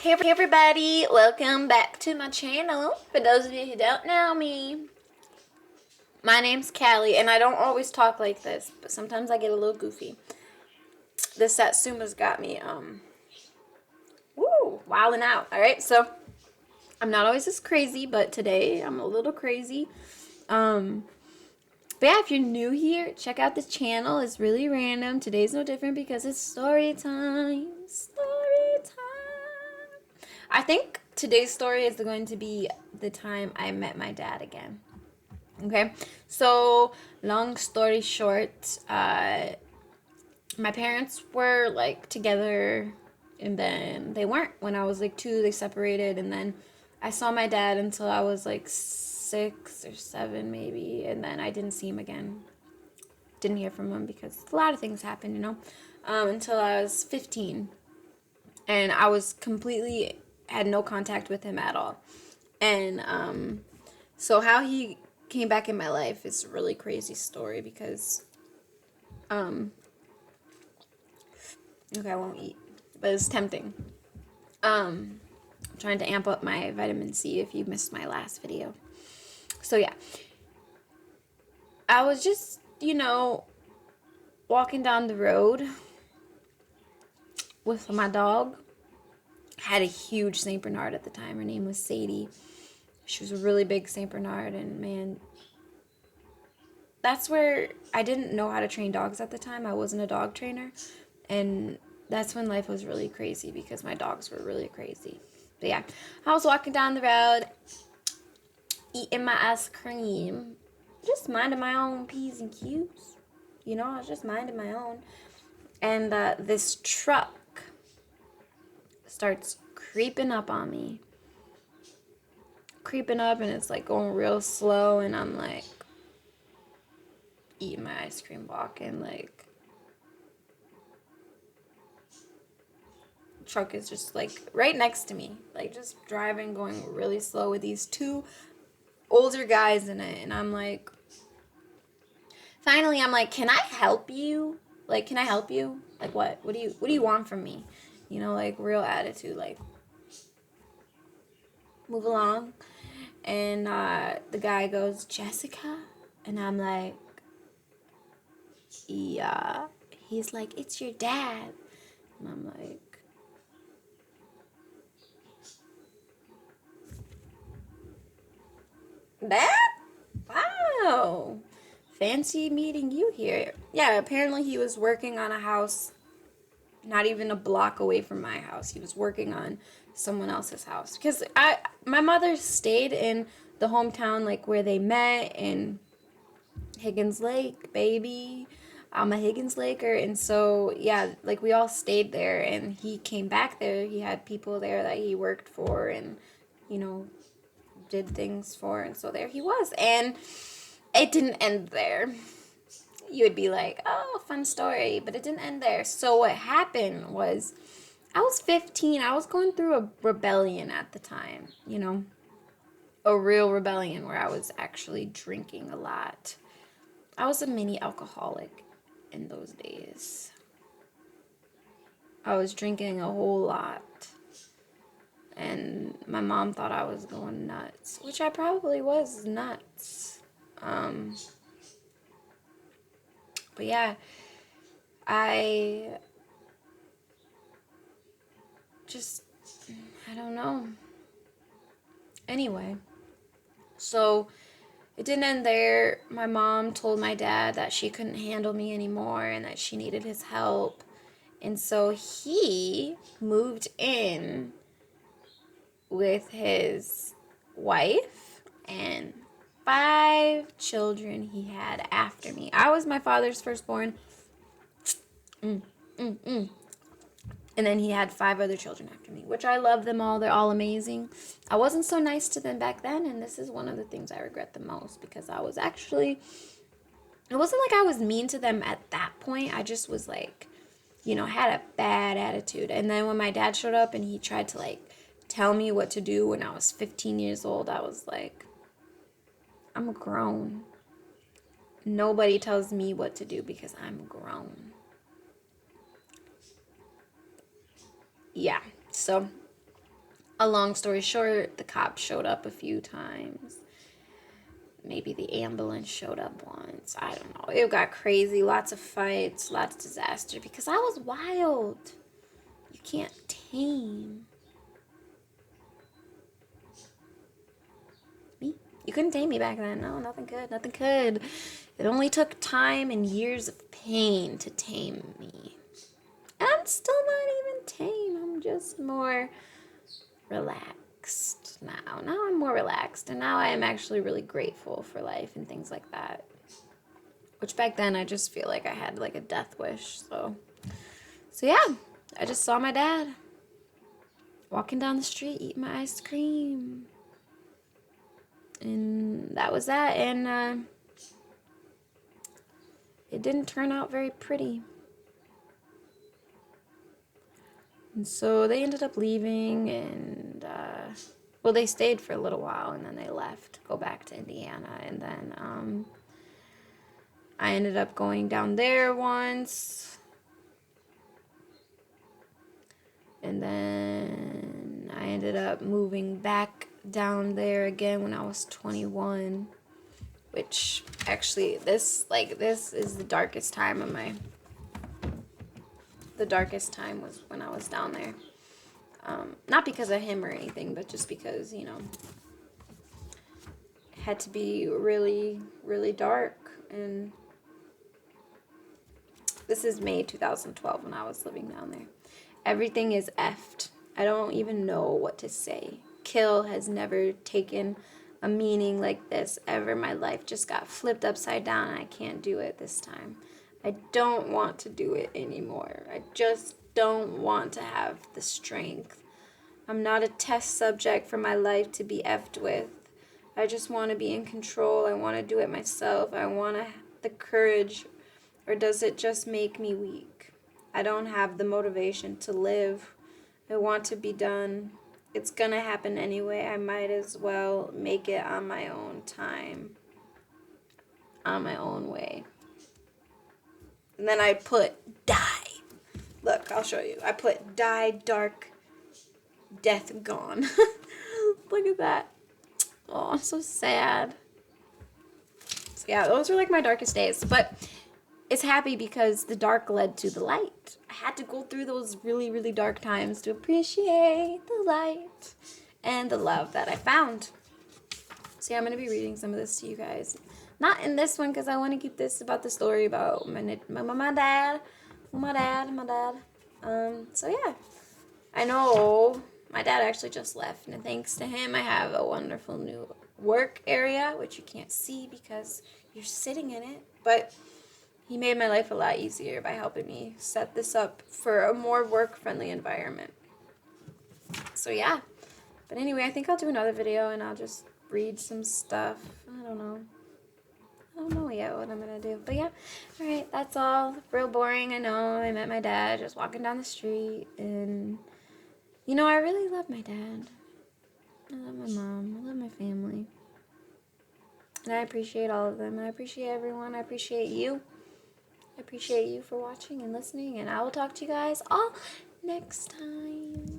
Hey everybody, welcome back to my channel. For those of you who don't know me, my name's Callie, and I don't always talk like this, but sometimes I get a little goofy. This Satsuma's got me, wilding out, alright? So, I'm not always this crazy, but today I'm a little crazy. But yeah, if you're new here, check out this channel. It's really random. Today's no different because it's story time. Story time. I think today's story is going to be the time I met my dad again. Okay, so long story short, my parents were like together and then they weren't. When I was like 2, they separated, and then I saw my dad until I was like 6 or 7 maybe, and then I didn't see him again. Didn't hear from him because a lot of things happened, you know, until I was 15, and I was completely had no contact with him at all. And so how he came back in my life is a really crazy story because okay, I won't eat, but it's tempting. I'm trying to amp up my vitamin C if you missed my last video. So yeah, I was just, you know, walking down the road with my dog. I had a huge Saint Bernard at the time. Her name was Sadie. She was a really big Saint Bernard, and man, that's where I didn't know how to train dogs at the time. I wasn't a dog trainer, and that's when life was really crazy because my dogs were really crazy. But yeah, I was walking down the road, eating my ice cream, just minding my own P's and Q's. You know, I was just minding my own. And this truck starts creeping up on me. Creeping up, and it's like going real slow, and I'm like eating my ice cream, walking, like truck is just like right next to me, like just driving, going really slow with these 2 older guys in it. And I'm like, finally I'm like, can I help you? Like, can I help you? Like, what do you want from me? You know, like real attitude, like move along. And the guy goes, Jessica? And I'm like, yeah. He's like, it's your dad. And I'm like, Dad? Wow. Fancy meeting you here. Yeah, apparently he was working on a house not even a block away from my house. He was working on someone else's house. Because my mother stayed in the hometown, like where they met in Higgins Lake, baby. I'm a Higgins Laker, and so yeah, like we all stayed there, and he came back there. He had people there that he worked for and, you know, did things for, and so there he was. And it didn't end there. You would be like, oh, fun story, but it didn't end there. So what happened was, I was 15. I was going through a rebellion at the time, you know, a real rebellion where I was actually drinking a lot. I was a mini alcoholic in those days. I was drinking a whole lot. And my mom thought I was going nuts, which I probably was nuts. But yeah, I don't know. Anyway, so it didn't end there. My mom told my dad that she couldn't handle me anymore and that she needed his help. And so he moved in with his wife and 5 children he had after me. I was my father's firstborn. And then he had 5 other children after me, which I love them all. They're all amazing. I wasn't so nice to them back then, and this is one of the things I regret the most, because I was actually, it wasn't like I was mean to them at that point. I just was like, you know, had a bad attitude. And then when my dad showed up and he tried to like tell me what to do when I was 15 years old, I was like, I'm grown. Nobody tells me what to do because I'm grown. Yeah, so A long story short, the cops showed up a few times. Maybe the ambulance showed up once. I don't know. It got crazy. Lots of fights, lots of disaster because I was wild. You can't tame me. You couldn't tame me back then. No, nothing could. Nothing could. It only took time and years of pain to tame me. And I'm still not even tame. I'm just more relaxed now. Now I'm more relaxed. And now I am actually really grateful for life and things like that. Which back then I just feel like I had like a death wish. So yeah, I just saw my dad walking down the street eating my ice cream. And that was that. And it didn't turn out very pretty. And so they ended up leaving, and, well, they stayed for a little while, and then they left to go back to Indiana. And then I ended up going down there once. And then I ended up moving back down there again when I was 21. Which, actually, this is the darkest time of my... The darkest time was when I was down there. Not because of him or anything, but just because, you know, it had to be really, really dark. And this is May 2012 when I was living down there. Everything is effed. I don't even know what to say. Kill has never taken a meaning like this ever. My life just got flipped upside down, and I can't do it this time. I don't want to do it anymore. I just don't want to have the strength. I'm not a test subject for my life to be effed with. I just want to be in control. I want to do it myself. I want the courage. Or does it just make me weak? I don't have the motivation to live. I want to be done. It's gonna happen anyway. I might as well make it on my own time. On my own way. And then I put die. Look, I'll show you. I put die, dark, death gone. Look at that. Oh, so sad. So yeah, those were like my darkest days. But it's happy because the dark led to the light. I had to go through those really, really dark times to appreciate the light and the love that I found. So yeah, I'm going to be reading some of this to you guys. Not in this one, because I want to keep this about the story about my dad. My dad. So yeah. I know my dad actually just left, and thanks to him, I have a wonderful new work area, which you can't see because you're sitting in it. But he made my life a lot easier by helping me set this up for a more work-friendly environment. So yeah. But anyway, I think I'll do another video, and I'll just read some stuff. I don't know yet what I'm gonna do, but yeah. All right, that's all. Real boring, I know. I met my dad just walking down the street, and you know, I really love my dad. I love my mom. I love my family, and I appreciate all of them. I appreciate everyone. I appreciate you. I appreciate you for watching and listening, and I will talk to you guys all next time.